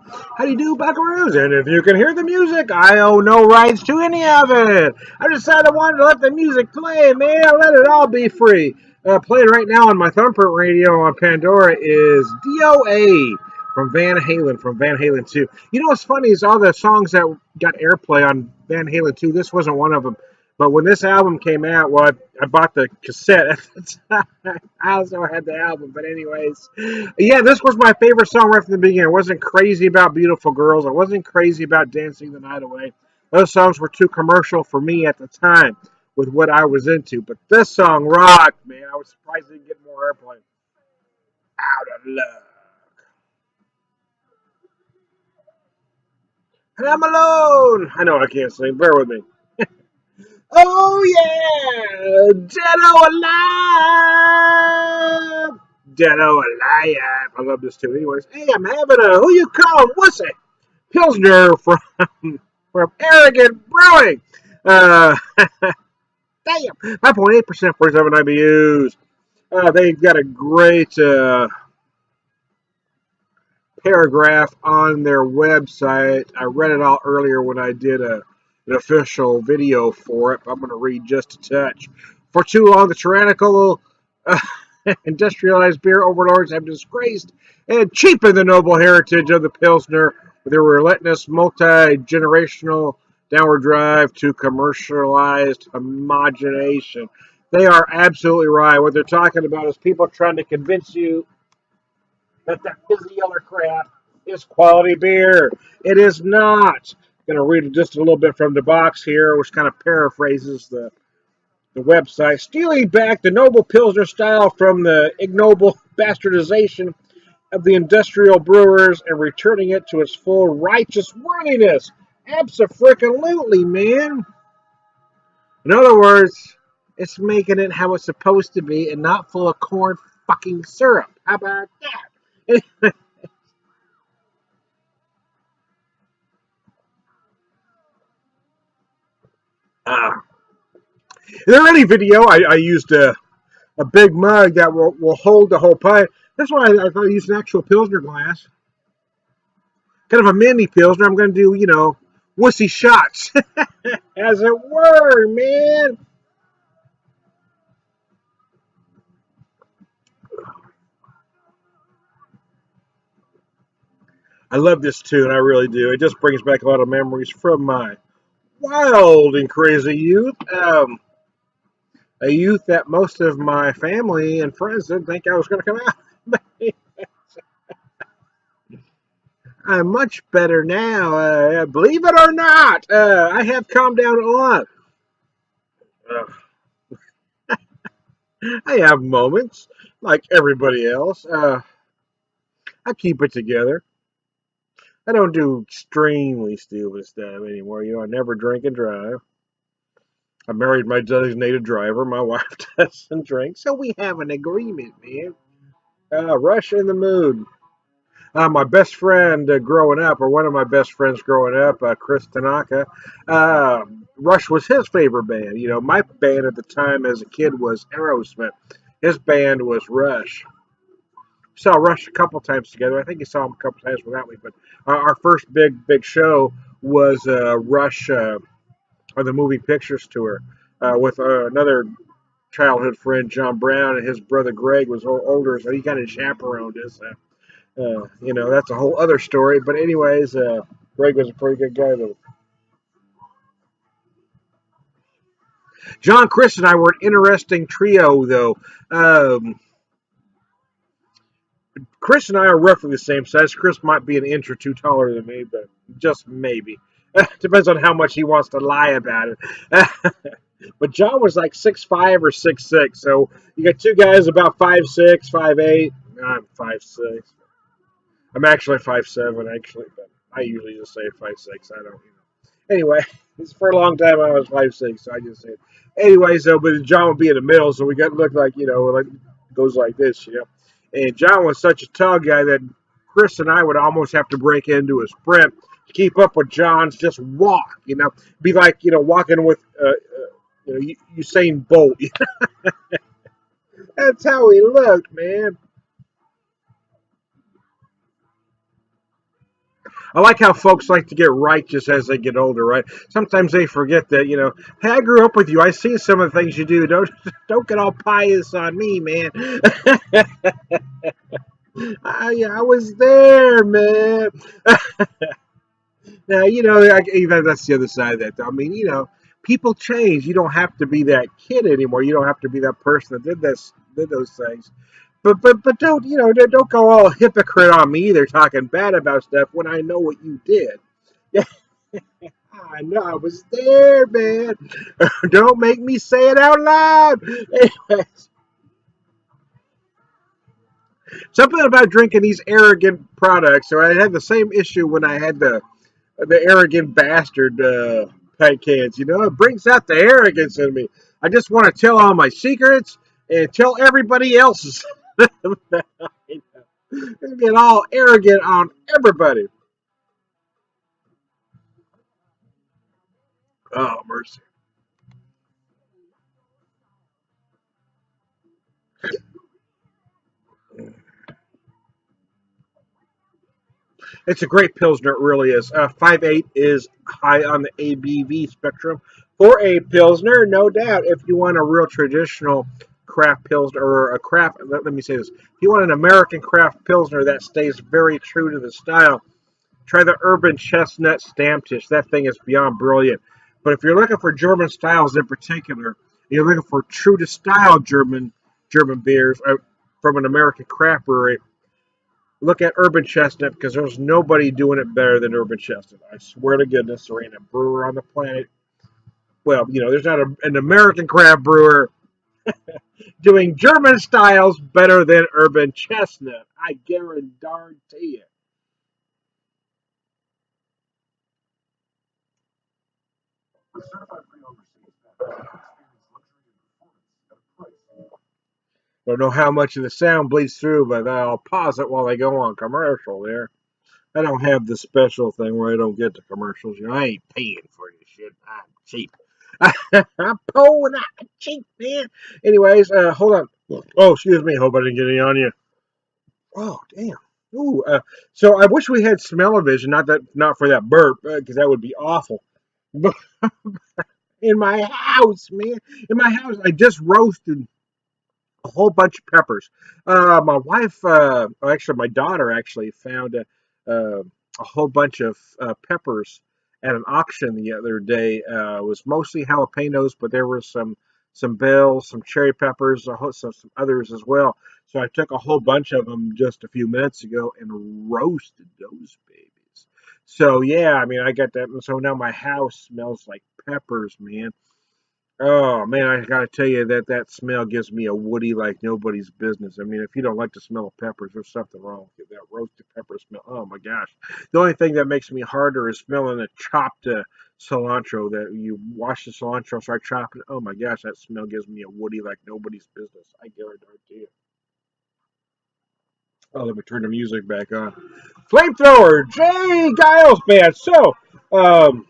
How do you do, buckaroos? And if you can hear the music, I owe no rights to any of it. I decided I wanted to let the music play, man. Let it all be free. Playing right now on my thumbprint radio on Pandora is DOA from Van Halen 2. You know what's funny is all the songs that got airplay on Van Halen 2, this wasn't one of them. But when this album came out, well, I bought the cassette at the time. I also had the album, but anyways, yeah, this was my favorite song right from the beginning. I wasn't crazy about Beautiful Girls. I wasn't crazy about Dancing the Night Away. Those songs were too commercial for me at the time with what I was into. But this song rocked, man. I was surprised it didn't get more airplay. Out of love. And I'm alone. I know I can't sing. Bear with me. Oh yeah, Dead or Alive. Dead or Alive. I love this too. Anyways, hey, I'm having a who you call Wussie Pilsner from Arrogant Brewing. Uh, damn, 5.8% 47 IBUs. They've got a great paragraph on their website. I read it all earlier when I did an official video for it. But I'm going to read just a touch. For too long, the tyrannical uh, industrialized beer overlords have disgraced and cheapened the noble heritage of the Pilsner with their relentless multi-generational downward drive to commercialized homogenation. They are absolutely right. What they're talking about is people trying to convince you that fizzy yellow crap is quality beer. It is not. I'm going to read just a little bit from the box here, which kind of paraphrases the website. Stealing back the noble Pilsner style from the ignoble bastardization of the industrial brewers and returning it to its full righteous worthiness. Abso-freaking-lutely, man. In other words, it's making it how it's supposed to be and not full of corn fucking syrup. How about that? Uh, in there any video, I used a big mug that will hold the whole pint. That's why I thought I used an actual Pilsner glass. Kind of a mini Pilsner. I'm going to do, wussy shots. As it were, man. I love this tune. I really do. It just brings back a lot of memories from my wild and crazy youth. A youth that most of my family and friends didn't think I was going to come out. I'm much better now. Believe it or not, I have calmed down a lot. I have moments like everybody else. I keep it together. I don't do extremely stupid stuff anymore. I never drink and drive. I married my designated driver. My wife doesn't drink, so we have an agreement, man. Rush in the mood. My best friend growing up, or one of my best friends growing up, Chris Tanaka, Rush was his favorite band. My band at the time as a kid was Aerosmith. His band was Rush. Saw Rush a couple times together. I think he saw him a couple times without me. But our first big show was Rush on the movie pictures tour with another childhood friend, John Brown, and his brother Greg was older, so he kind of chaperoned us. That's a whole other story. But anyways, Greg was a pretty good guy though. John, Chris, and I were an interesting trio though. Chris and I are roughly the same size. Chris might be an inch or two taller than me, but just maybe. Depends on how much he wants to lie about it. But John was like 6'5" or 6'6". So you got two guys about 5'6", 5'8". I'm 5'6". I'm actually 5'7", actually, but I usually just say 5'6". I don't. Anyway, for a long time I was 5'6", so I just said. Anyway, so but John would be in the middle, so we got look like like goes like this. And John was such a tall guy that Chris and I would almost have to break into a sprint to keep up with John's just walk. Be like walking with Usain Bolt. That's how he looked, man. I like how folks like to get righteous as they get older, right? Sometimes they forget that, hey, I grew up with you. I see some of the things you do. Don't get all pious on me, man. I was there, man. Now, that's the other side of that. I mean, people change. You don't have to be that kid anymore. You don't have to be that person that did those things. But don't don't go all hypocrite on me either, talking bad about stuff when I know what you did. Yeah, I know I was there, man. Don't make me say it out loud. Anyways, something about drinking these arrogant products. So I had the same issue when I had the arrogant bastard pint cans. It brings out the arrogance in me. I just want to tell all my secrets and tell everybody else's. Get all arrogant on everybody. Oh, mercy. It's a great Pilsner, it really is. 5.8 is high on the ABV spectrum for a Pilsner, no doubt. If you want a real traditional craft Pilsner, or a craft, let me say this. If you want an American craft Pilsner that stays very true to the style, try the Urban Chestnut Stammtisch. That thing is beyond brilliant. But if you're looking for German styles in particular, you're looking for true to style German beers from an American craft brewery, look at Urban Chestnut, because there's nobody doing it better than Urban Chestnut. I swear to goodness, there ain't a brewer on the planet. Well, there's not an American craft brewer doing German styles better than Urban Chestnut. I guarantee you. Don't know how much of the sound bleeds through, but I'll pause it while I go on commercial there. I don't have the special thing where I don't get the commercials. I ain't paying for this shit. I'm cheap. I'm poor and I'm cheap, man. Anyways, hold on. Oh, excuse me. Hope I didn't get any on you. Oh, damn. Ooh, so I wish we had smell-o-vision, not for that burp, because that would be awful. But in my house, man, in my house, I just roasted a whole bunch of peppers. My wife, actually, my daughter actually found a whole bunch of peppers at an auction the other day. It was mostly jalapenos, but there were some bells, some cherry peppers, some others as well. So I took a whole bunch of them just a few minutes ago and roasted those babies. So yeah, I mean, I got that. So now my house smells like peppers, man. Oh man, I gotta tell you that smell gives me a woody like nobody's business. I mean, if you don't like the smell of peppers, there's something wrong with that roasted pepper smell. Oh my gosh, the only thing that makes me harder is smelling the chopped cilantro. That you wash the cilantro, start chopping it. Oh my gosh, that smell gives me a woody like nobody's business. I guarantee you. Oh, let me turn the music back on. Flamethrower, Jay Giles band. So, um,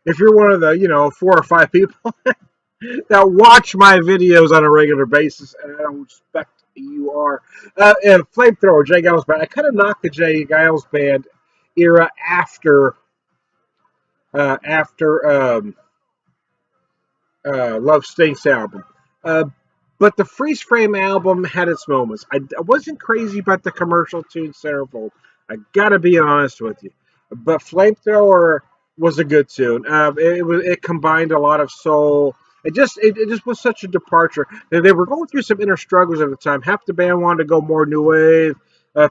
if you're one of the 4 or 5 people that watch my videos on a regular basis, and I don't expect you are. And Flamethrower, Jay Giles Band. I kind of knocked the Jay Giles Band era after Love Stinks album. Uh, but the Freeze Frame album had its moments. I wasn't crazy about the commercial tune Centerfold. I gotta be honest with you. But Flamethrower was a good tune. It combined a lot of soul. It just was such a departure. They were going through some inner struggles at the time. Half the band wanted to go more new wave.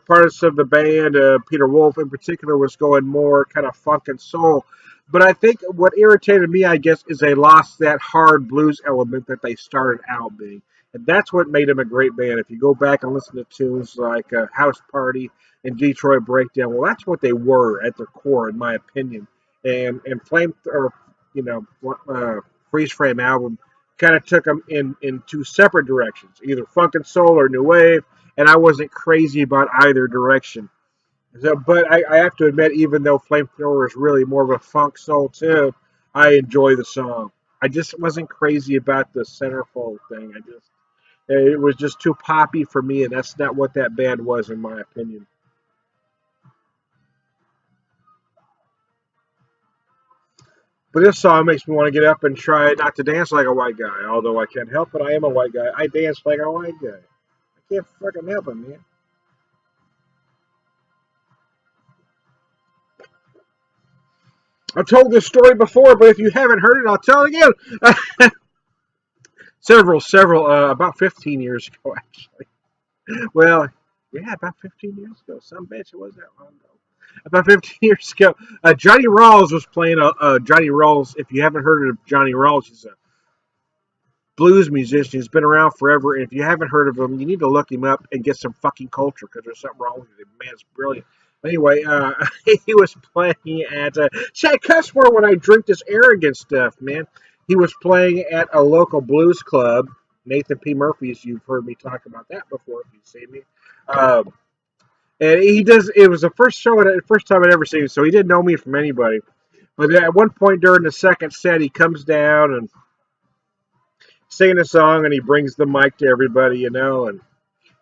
Parts of the band, Peter Wolf in particular, was going more kind of funk and soul. But I think what irritated me, I guess, is they lost that hard blues element that they started out being. And that's what made them a great band. If you go back and listen to tunes like House Party and Detroit Breakdown, well, that's what they were at their core, in my opinion. And Flame, or you know, Freeze Frame album kind of took them in two separate directions, either funk and soul or new wave. And I wasn't crazy about either direction. So, but I have to admit, even though Flamethrower is really more of a funk soul too, I enjoy the song. I just wasn't crazy about the centerfold thing. It was just too poppy for me, and that's not what that band was, in my opinion. But this song makes me want to get up and try not to dance like a white guy. Although I can't help it, I am a white guy. I dance like a white guy. I can't fucking help it, man. I've told this story before, but if you haven't heard it, I'll tell it again. several, about 15 years ago, actually. Well, yeah, about 15 years ago. Some bitch, it wasn't that long ago. About 15 years ago, Johnny Rawls was playing Johnny Rawls. If you haven't heard of Johnny Rawls, he's a blues musician. He's been around forever. And if you haven't heard of him, you need to look him up and get some fucking culture because there's something wrong with him. The man's brilliant. Anyway, he was playing at. See, I cuss more when I drink this arrogant stuff, man. He was playing at a local blues club. Nathan P. Murphy's. You've heard me talk about that before if you've seen me. Um, and he does. It was the first show, the first time I'd ever seen him, so he didn't know me from anybody. But at one point during the second set, he comes down and singing a song, and he brings the mic to everybody, and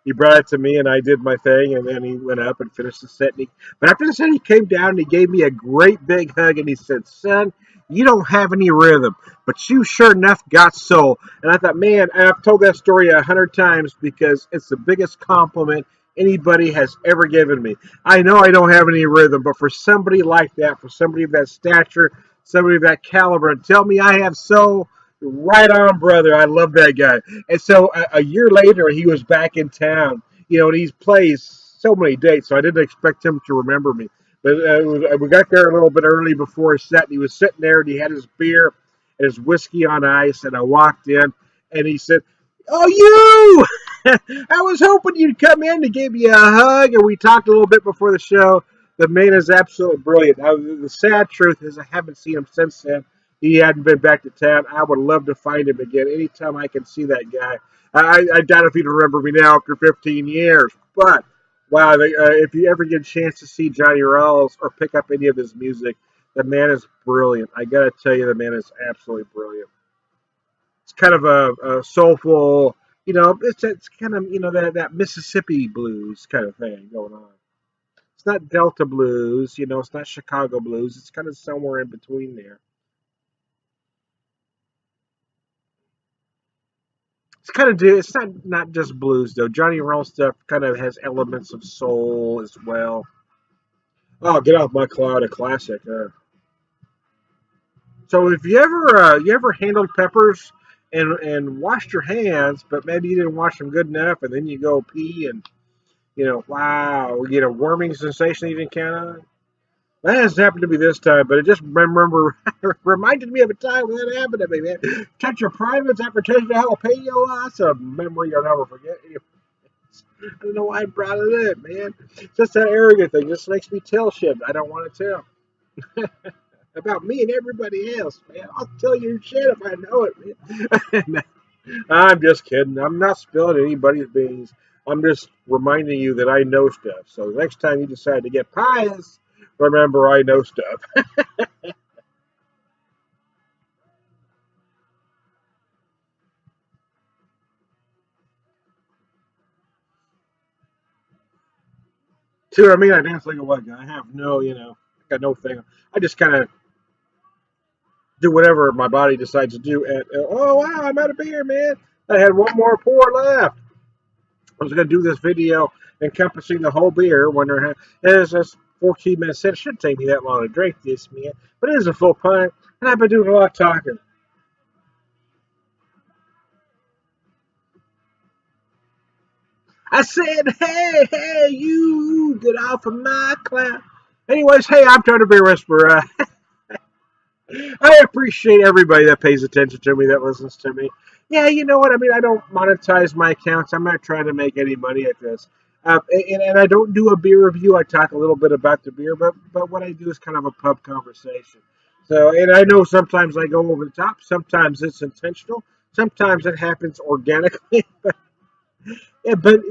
he brought it to me, and I did my thing, and then he went up and finished the set. But after the set, he came down and he gave me a great big hug, and he said, "Son, you don't have any rhythm, but you sure enough got soul." And I thought, man, and I've told that story 100 times because it's the biggest compliment anybody has ever given me. I know I don't have any rhythm, but for somebody like that, for somebody of that stature, somebody of that caliber, and tell me I have soul, right on, brother. I love that guy. And so a year later, he was back in town, and he plays so many dates, so I didn't expect him to remember me. But we got there a little bit early before his set, and he was sitting there, and he had his beer and his whiskey on ice, and I walked in, and he said, "Oh, you! I was hoping you'd come in to give you a hug," and we talked a little bit before the show. The man is absolutely brilliant. The sad truth is I haven't seen him since then. He hadn't been back to town. I would love to find him again anytime I can see that guy. I doubt if he'd remember me now after 15 years. But, wow, if you ever get a chance to see Johnny Rawls or pick up any of his music, the man is brilliant. I got to tell you, the man is absolutely brilliant. It's kind of a soulful, it's kind of, that Mississippi blues kind of thing going on. It's not Delta blues, it's not Chicago blues. It's kind of somewhere in between there. It's kind of it's not just blues though. Johnny Roll stuff kind of has elements of soul as well. Oh, get off my cloud, a classic. So if you ever handled peppers and washed your hands, but maybe you didn't wash them good enough, and then you go pee and wow, you get a worming sensation you didn't count on. That hasn't happened to me this time, but it just reminded me of a time when that happened to me, man. Touch your privates after tasting a jalapeno. That's a memory you'll never forget. I don't know why I brought it up, man. It's just that arrogant thing. Just makes me tell shit I don't want to tell about me and everybody else, man. I'll tell you shit if I know it, man. I'm just kidding. I'm not spilling anybody's beans. I'm just reminding you that I know stuff. So next time you decide to get pious, remember I know stuff. See what I mean? I dance like a white guy. I have no, I got no thing. I just kind of do whatever my body decides to do. And oh wow, I'm out of beer, man. I had one more pour left. I was going to do this video encompassing the whole beer. It's just 14 minutes in. It shouldn't take me that long to drink this, man. But it is a full pint, and I've been doing a lot of talking. I said, hey, you get off of my cloud. Anyways, hey, I'm trying to be a whisperer. I appreciate everybody that pays attention to me, that listens to me. Yeah, you know what? I mean, I don't monetize my accounts. I'm not trying to make any money at this. And I don't do a beer review. I talk a little bit about the beer, but what I do is kind of a pub conversation. So, and I know sometimes I go over the top. Sometimes it's intentional. Sometimes it happens organically. Yeah, but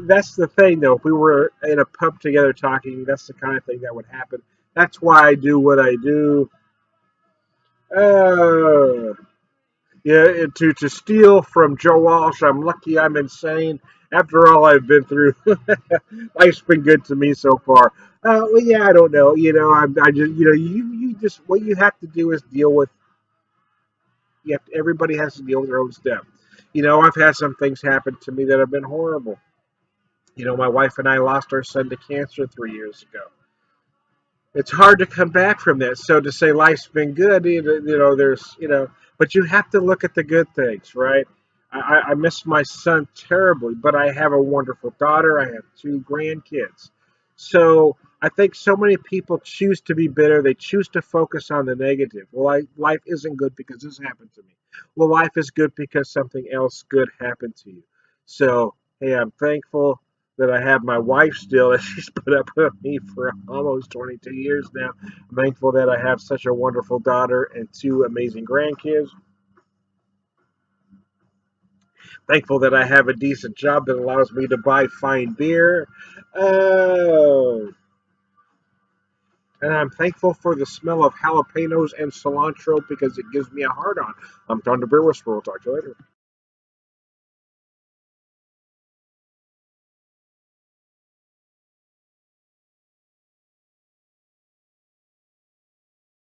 that's the thing, though. If we were in a pub together talking, that's the kind of thing that would happen. That's why I do what I do. Uh, yeah, to steal from Joe Walsh, I'm lucky I'm insane. After all I've been through, life's been good to me so far. Well, yeah, I don't know. I just, you just what you have to do is deal with. Everybody has to deal with their own stuff. I've had some things happen to me that have been horrible. My wife and I lost our son to cancer 3 years ago. It's hard to come back from that. So to say life's been good, but you have to look at the good things, right? I miss my son terribly, but I have a wonderful daughter. I have two grandkids. So I think so many people choose to be bitter. They choose to focus on the negative. Well, life isn't good because this happened to me. Well, life is good because something else good happened to you. So, hey, I'm thankful that I have my wife still, that she's put up with me for almost 22 years now. I'm thankful that I have such a wonderful daughter and two amazing grandkids. Thankful that I have a decent job that allows me to buy fine beer. Oh, and I'm thankful for the smell of jalapenos and cilantro because it gives me a hard on. I'm Don the Beer Whisperer. We'll talk to you later.